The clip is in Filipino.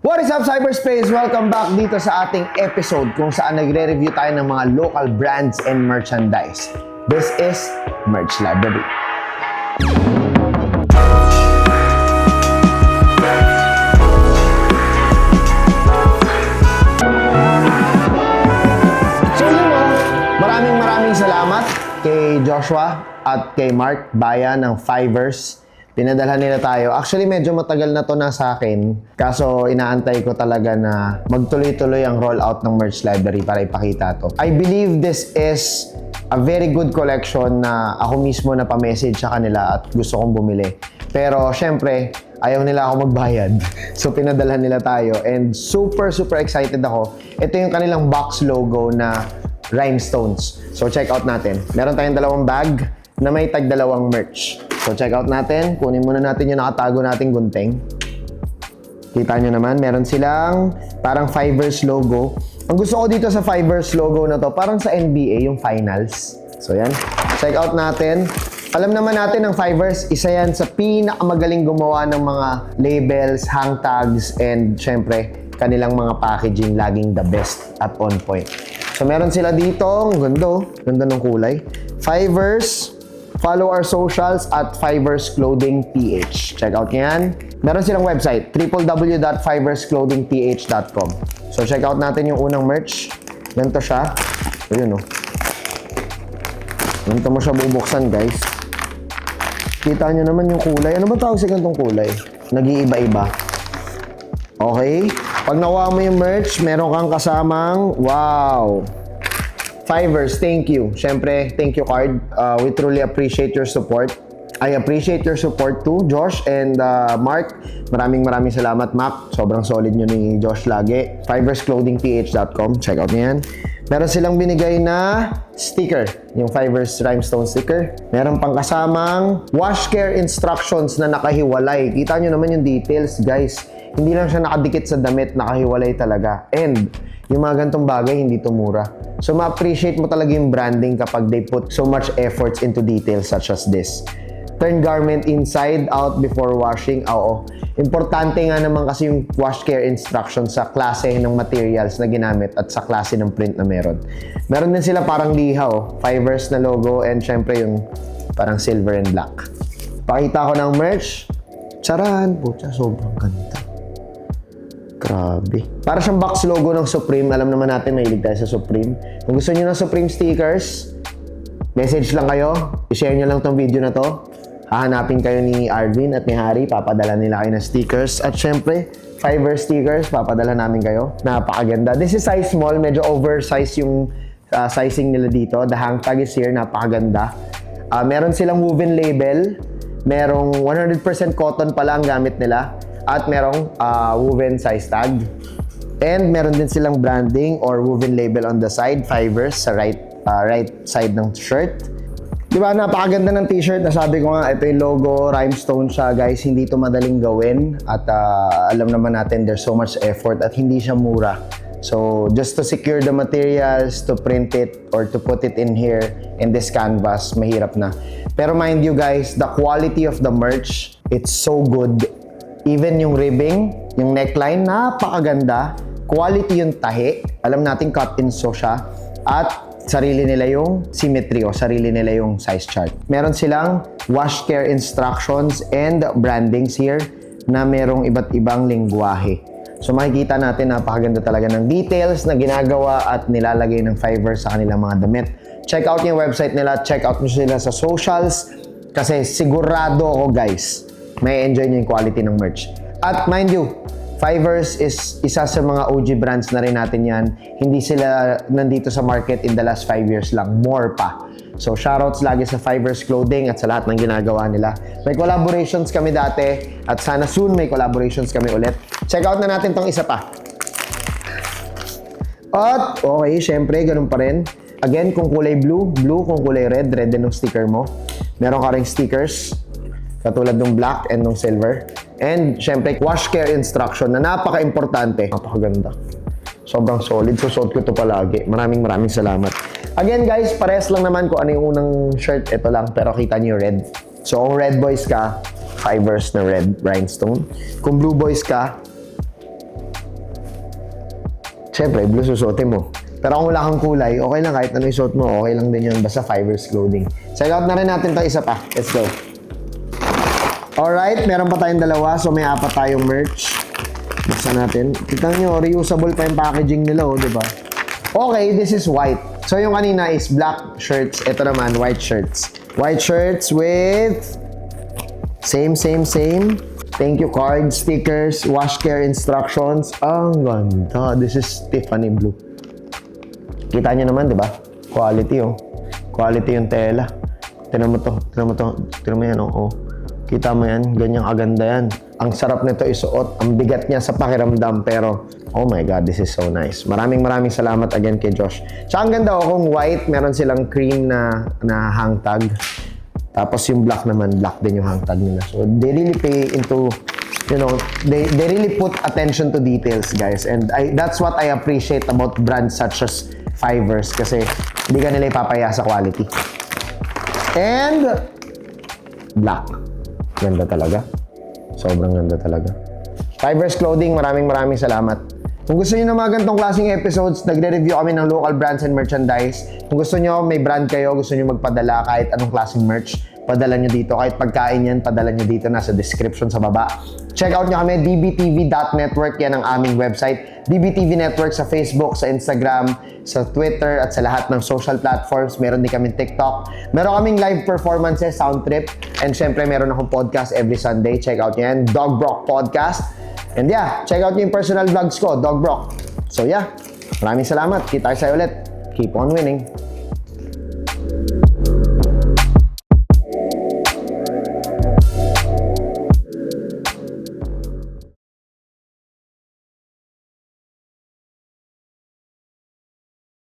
What is up, cyberspace? Welcome back dito sa ating episode kung saan nagre-review tayo ng mga local brands and merchandise. This is Merch Library. So maraming salamat kay Joshua at kay Mark Baya ng Fivers. Pinadala nila tayo. Actually, medyo matagal na to na sa akin. Kaso, inaantay ko talaga na magtuloy-tuloy ang rollout ng Merch Library para ipakita to. I believe this is a very good collection na ako mismo na pa-message sa kanila at gusto kong bumili. Pero, syempre, ayaw nila ako magbayad. So, pinadala nila tayo. And super excited ako. Ito yung kanilang box logo na rhinestones. So, check out natin. Meron tayong dalawang bag na may tag-dalawang merch. So, check out natin. Kunin muna natin yung nakatago nating gunting. Kita nyo naman, meron silang parang Fivers logo. Ang gusto ko dito sa Fivers logo na to, parang sa NBA, yung finals. So, yan. Check out natin. Alam naman natin ang Fivers, isa yan sa pinakamagaling gumawa ng mga labels, hang tags, and syempre, kanilang mga packaging laging the best at on point. So, meron sila dito. Ang ganda ng kulay. Fivers. Follow our socials at Fivers Clothing PH. Check out yan. Meron silang website, www.fiversclothingph.com. So, check out natin yung unang merch. Ganito siya. Ayun, oh. Ganito mo siya bubuksan, guys. Kita nyo naman yung kulay. Ano ba tawag sa ganitong kulay? Nag-iiba-iba. Okay. Pag nakuha mo yung merch, meron kang kasamang, wow! Fivers, thank you. Siyempre, thank you card. We truly appreciate your support. I appreciate your support too, Josh and Mark. Maraming salamat, Mac. Sobrang solid nyo ni Josh lagi. Fiversclothingph.com. Check out nyo yan. Meron silang binigay na sticker, yung Fivers Rhinestone sticker. Meron pang kasamang wash care instructions na nakahiwalay. Kita nyo naman yung details, guys. Hindi lang siya nakadikit sa damit, nakahiwalay talaga. And yung mga gantong bagay, hindi to mura. So, ma-appreciate mo talaga yung branding kapag they put so much efforts into details such as this. Turn garment inside out before washing. Oo. Importante nga naman kasi yung wash care instructions sa klase ng materials na ginamit at sa klase ng print na meron. Meron din sila parang lihaw, Fivers na logo, and syempre yung parang silver and black. Pakita ko ng merch. Charan! Pucha, sobrang ganda. Grabe. Para siyang box logo ng Supreme. Alam naman natin, mahilig tayo sa Supreme. Kung gusto niyo ng Supreme stickers, message lang kayo. I-share niyo lang tong video na to. Hahanapin kayo ni Arvin at ni Harry. Papadala nila kayo ng stickers. At syempre, Fivers stickers, papadala namin kayo. Napakaganda. This is size small. Medyo oversized yung sizing nila dito. The hang tag is here. Napakaganda. Meron silang woven label. Merong 100% cotton pala ang gamit nila. At merong woven size tag. And meron din silang branding or woven label on the side, Fivers, sa right side ng shirt. Diba, napakaganda ng t-shirt. Nasabi ko nga, ito yung logo, rhinestone siya, guys. Hindi ito madaling gawin. At alam naman natin, there's so much effort at hindi siya mura. So, just to secure the materials, to print it, or to put it in here, in this canvas, mahirap na. Pero mind you guys, the quality of the merch, it's so good. Even yung ribbing, yung neckline, napakaganda. Quality yung tahi. Alam natin cut-in sew siya. At sarili nila yung symmetry o sarili nila yung size chart. Meron silang wash care instructions and brandings here na merong iba't ibang lingwahe. So makikita natin napakaganda talaga ng details na ginagawa at nilalagay ng Fivers sa kanilang mga damit. Check out yung website nila. Check out nyo sila sa socials. Kasi sigurado ako, guys, may enjoy nyo yung quality ng merch. At mind you, Fivers is isa sa mga OG brands na rin natin yan. Hindi sila nandito sa market in the last 5 years lang. More pa. So, shoutouts lagi sa Fivers Clothing at sa lahat ng ginagawa nila. May collaborations kami dati at sana soon may collaborations kami ulit. Check out na natin tong isa pa. At, okay, syempre, ganun pa rin. Again, kung kulay blue, blue. Kung kulay red, red din ng sticker mo. Meron ka ring stickers. Katulad ng black and ng silver. And, syempre, wash care instruction na napaka-importante. Napakaganda. Sobrang solid. Susuot ko ito palagi. Maraming salamat. Again, guys, pares lang naman kung ano yung unang shirt. Ito lang, pero kita niyo red. So, kung red boys ka, Fivers na red rhinestone. Kung blue boys ka, Siyempre, blue susuotin mo. Pero kung wala kang kulay, okay lang kahit ano isuot mo, okay lang din yun. Basta Fibers Clothing. Check out na rin natin to isa pa. Let's go. Alright, meron pa tayong dalawa. So may apat tayong merch. Buksan natin. Tignan nyo, reusable pa yung packaging nila, oh, di ba? Okay, this is white. So yung kanina is black shirts. Ito naman, white shirts. White shirts with same. Thank you card, stickers, wash care instructions. Ang ganda. This is Tiffany blue. Kita nyo naman, di ba? Quality, oh. Quality yung tela. Tignan mo to. Tignan mo yan, oh. Kita mo yan, ganyang aganda yan. Ang sarap nito isuot. Ang bigat niya sa pakiramdam, pero oh my God, this is so nice. Maraming salamat again kay Josh. Tsaka ang ganda, oh, kung white, meron silang cream na hang tag. Tapos yung black naman, black din yung hang tag nila. So they really pay into, you know, they really put attention to details, guys. And that's what I appreciate about brands such as Fibers, kasi hindi ka nila ipapaya sa quality. And black. Ganda talaga. Sobrang ganda talaga. Fibers Clothing, maraming salamat. Kung gusto niyo ng mga ganitong klaseng episodes, nagre-review kami ng local brands and merchandise. Kung gusto niyo, may brand kayo, gusto niyo magpadala kahit anong klaseng merch, padala niyo dito. Kahit pagkain yan, padala niyo dito. Nasa description sa baba. Check out niyo kami, dbtv.network. Yan ang aming website. DBTV Network sa Facebook, sa Instagram, sa Twitter, at sa lahat ng social platforms. Meron din kami TikTok. Meron kaming live performances, sound trip. And syempre, meron akong podcast every Sunday. Check out niyo yan, Dog Brock Podcast. And yeah, check out yung personal vlogs ko, Dog Brock. So yeah, maraming salamat. Kita tayo sa'yo ulit. Keep on winning.